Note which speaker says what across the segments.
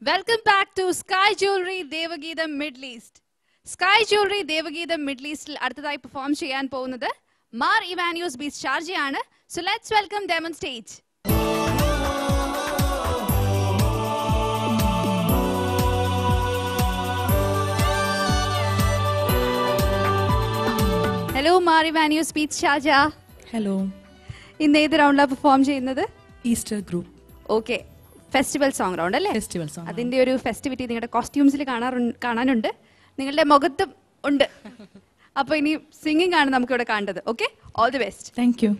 Speaker 1: Welcome back to Sky Jewelry Devageetham Middle East. Sky Jewelry Devageetham Middle East അടുത്തതായി perform ചെയ്യാൻ പോകുന്നത് Mar Evanues Beast Sharjah ആണ്. So let's welcome them on stage. Hello Mar Evanues Beast Sharjah.
Speaker 2: Hello.
Speaker 1: ഇന്ന് ഏത് റൗണ്ടിലാണ് perform ചെയ്യുന്നത്?
Speaker 2: Easter group.
Speaker 1: Okay, festival song round അല്ലേ?
Speaker 2: Festival song.
Speaker 1: അതിന്റെ ഒരു ഫെസ്റ്റിവിറ്റി നിങ്ങളുടെ കോസ്റ്റ്യൂംസിൽ കാണാനുണ്ട്, നിങ്ങളുടെ മുഖത്തും ഉണ്ട്. അപ്പോൾ ഇനി സിംഗിങ് ആണ് നമുക്ക് ഇവിടെ കാണേണ്ടത്. Okay, all the best.
Speaker 2: Thank you.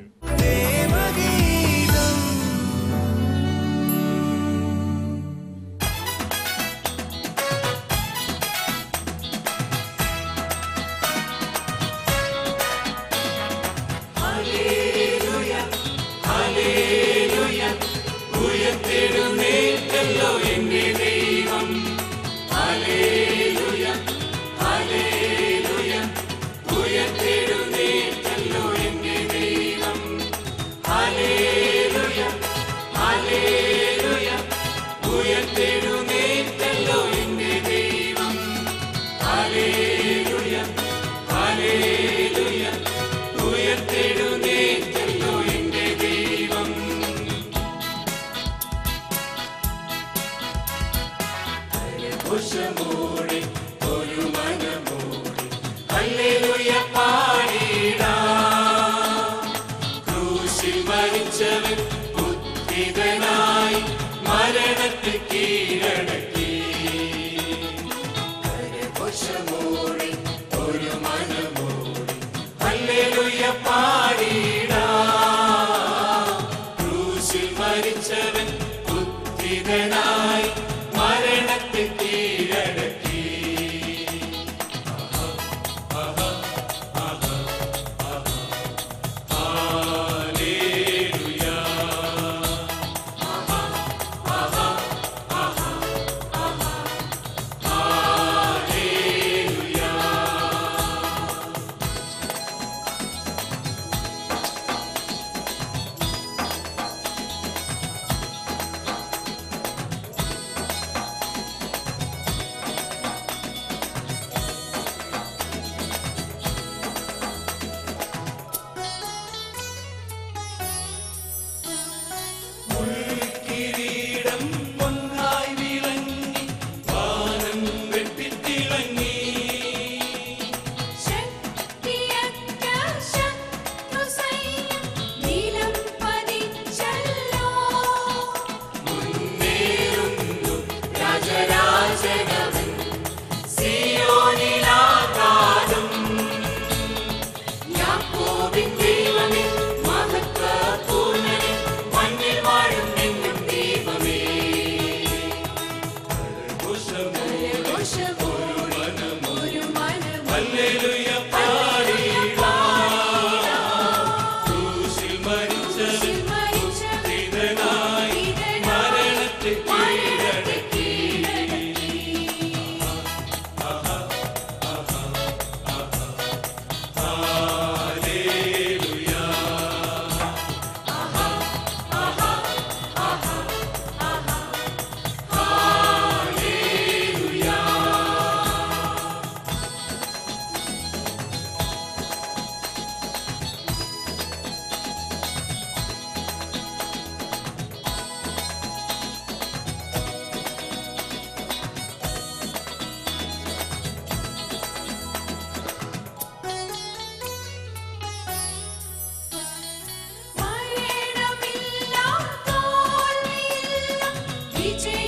Speaker 3: DJ